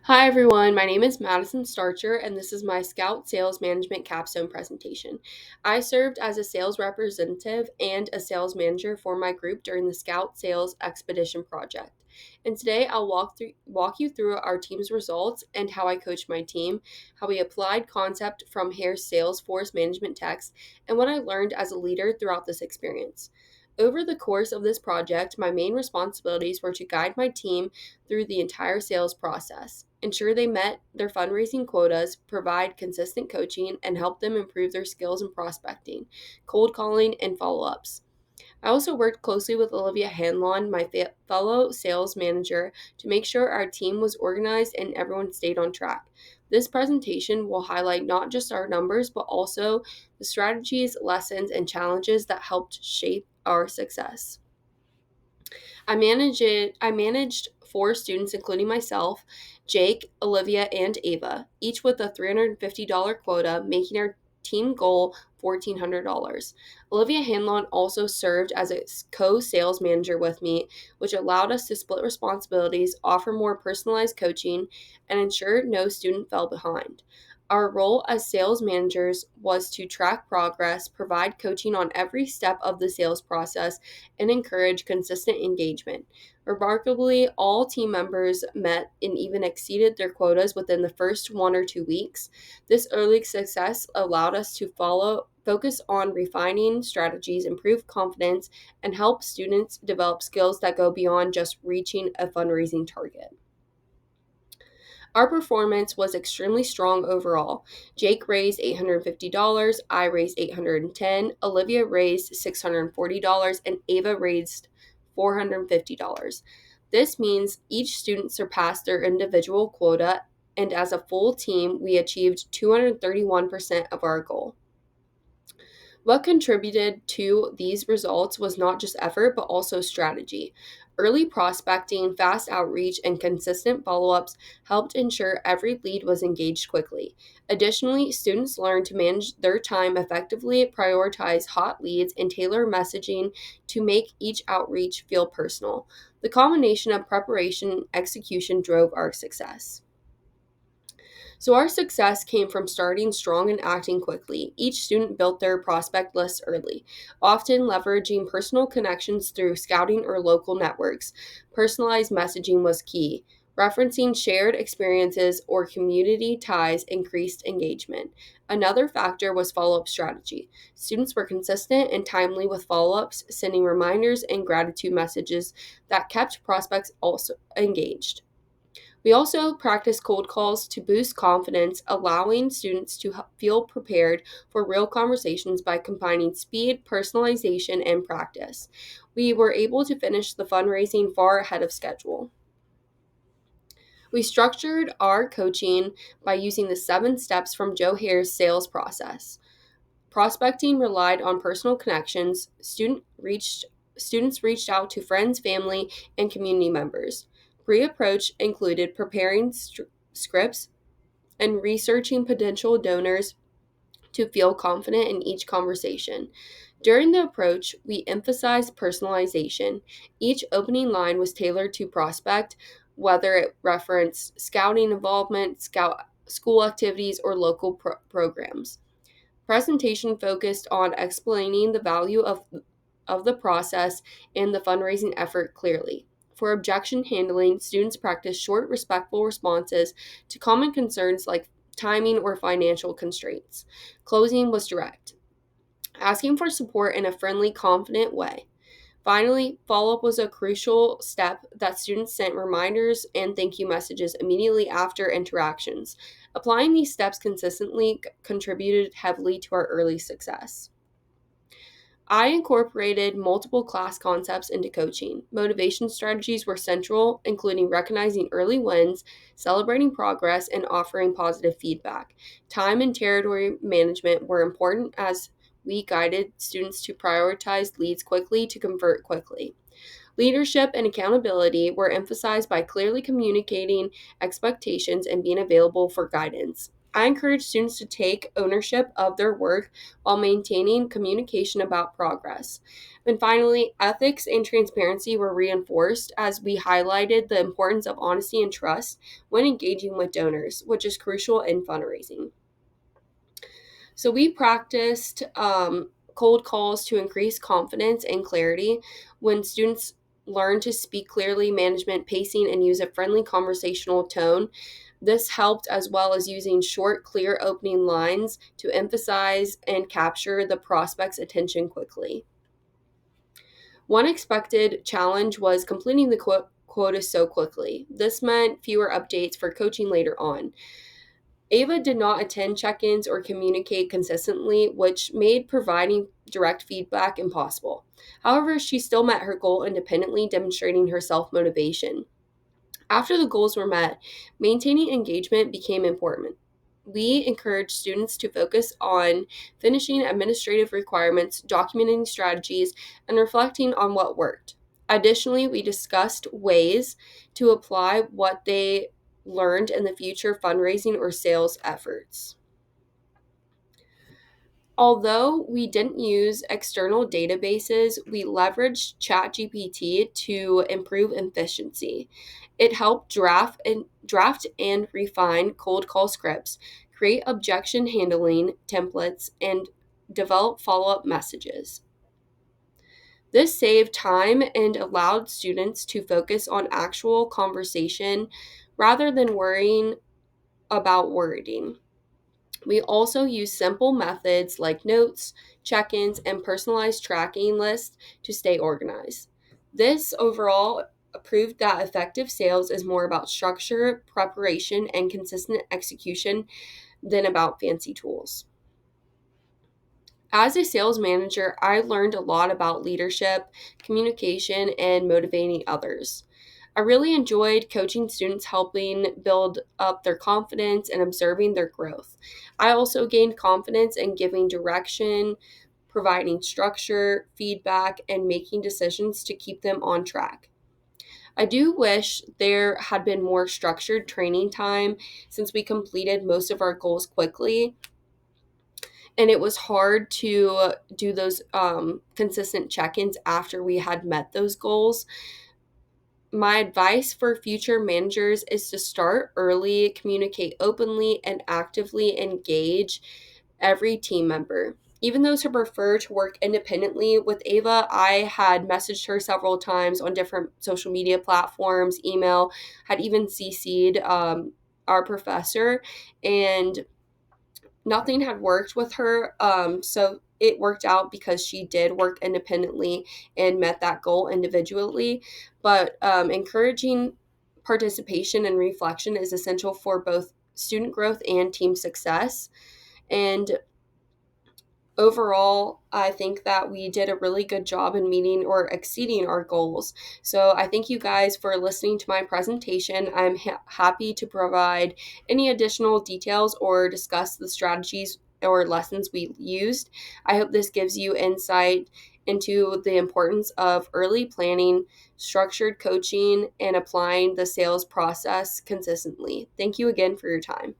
Hi everyone, my name is Madison Starcher and this is my Scout Sales Management Capstone presentation. I served as a sales representative and a sales manager for my group during the Scout Sales Expedition project. And today I'll walk you through our team's results and how I coached my team, how we applied concept from Hare's Salesforce management text, and what I learned as a leader throughout this experience. Over the course of this project, my main responsibilities were to guide my team through the entire sales process, ensure they met their fundraising quotas, provide consistent coaching, and help them improve their skills in prospecting, cold calling, and follow ups. I also worked closely with Olivia Hanlon, my fellow sales manager, to make sure our team was organized and everyone stayed on track. This presentation will highlight not just our numbers, but also the strategies, lessons, and challenges that helped shape our success. I managed four students, including myself, Jake, Olivia, and Ava, each with a $350 quota, making our team goal $1,400. Olivia Hanlon also served as a co-sales manager with me, which allowed us to split responsibilities, offer more personalized coaching, and ensure no student fell behind. Our role as sales managers was to track progress, provide coaching on every step of the sales process, and encourage consistent engagement. Remarkably, all team members met and even exceeded their quotas within the first 1 or 2 weeks. This early success allowed us to focus on refining strategies, improve confidence, and help students develop skills that go beyond just reaching a fundraising target. Our performance was extremely strong overall. Jake raised $850, I raised $810, Olivia raised $640, and Ava raised $450. This means each student surpassed their individual quota, and as a full team, we achieved 231% of our goal. What contributed to these results was not just effort, but also strategy. Early prospecting, fast outreach, and consistent follow ups helped ensure every lead was engaged quickly. Additionally, students learned to manage their time effectively, prioritize hot leads, and tailor messaging to make each outreach feel personal. The combination of preparation and execution drove our success. So, our success came from starting strong and acting quickly. Each student built their prospect list early, often leveraging personal connections through scouting or local networks. Personalized messaging was key. Referencing shared experiences or community ties increased engagement. Another factor was follow up strategy. Students were consistent and timely with follow ups, sending reminders and gratitude messages that kept prospects also engaged. We also practice cold calls to boost confidence, allowing students to feel prepared for real conversations by combining speed, personalization, and practice. We were able to finish the fundraising far ahead of schedule. We structured our coaching by using the 7 steps from Joe Hare's sales process. Prospecting relied on personal connections. Students reached out to friends, family, and community members. Pre-approach included preparing scripts and researching potential donors to feel confident in each conversation. During the approach, we emphasized personalization. Each opening line was tailored to prospect, whether it referenced scouting involvement, school activities, or local programs. Presentation focused on explaining the value of the process and the fundraising effort clearly. For objection handling, students practice short, respectful responses to common concerns like timing or financial constraints. Closing was direct, asking for support in a friendly, confident way. Finally, follow up was a crucial step that students sent reminders and thank you messages immediately after interactions. Applying these steps consistently contributed heavily to our early success. I incorporated multiple class concepts into coaching. Motivation strategies were central, including recognizing early wins, celebrating progress, and offering positive feedback. Time and territory management were important as we guided students to prioritize leads quickly to convert quickly. Leadership and accountability were emphasized by clearly communicating expectations and being available for guidance. I encourage students to take ownership of their work while maintaining communication about progress. And finally, ethics and transparency were reinforced as we highlighted the importance of honesty and trust when engaging with donors, which is crucial in fundraising. So we practiced cold calls to increase confidence and clarity. When students learn to speak clearly, management pacing, and use a friendly conversational tone, this helped, as well as using short, clear opening lines to emphasize and capture the prospect's attention quickly. One expected challenge was completing the quota so quickly. This meant fewer updates for coaching later on. Ava did not attend check ins or communicate consistently, which made providing direct feedback impossible. However, she still met her goal independently, demonstrating her self motivation. After the goals were met, maintaining engagement became important. We encouraged students to focus on finishing administrative requirements, documenting strategies, and reflecting on what worked. Additionally, we discussed ways to apply what they learned in the future fundraising or sales efforts. Although we didn't use external databases, we leveraged ChatGPT to improve efficiency. It helped draft and refine cold call scripts, create objection handling templates, and develop follow-up messages. This saved time and allowed students to focus on actual conversation rather than worrying about wording. We also use simple methods like notes, check ins, and personalized tracking lists to stay organized. This overall proved that effective sales is more about structure, preparation, and consistent execution than about fancy tools. As a sales manager, I learned a lot about leadership, communication, and motivating others. I really enjoyed coaching students, helping build up their confidence and observing their growth. I also gained confidence in giving direction, providing structure, feedback, and making decisions to keep them on track. I do wish there had been more structured training time since we completed most of our goals quickly, and it was hard to do those consistent check-ins after we had met those goals. My advice for future managers is to start early, communicate openly, and actively engage every team member. Even those who prefer to work independently, with Ava, I had messaged her several times on different social media platforms, email, had even CC'd our professor, and nothing had worked with her. So it worked out because she did work independently and met that goal individually. But encouraging participation and reflection is essential for both student growth and team success. And overall, I think that we did a really good job in meeting or exceeding our goals. So I thank you guys for listening to my presentation. I'm happy to provide any additional details or discuss the strategies or lessons we used. I hope this gives you insight into the importance of early planning, structured coaching, and applying the sales process consistently. Thank you again for your time.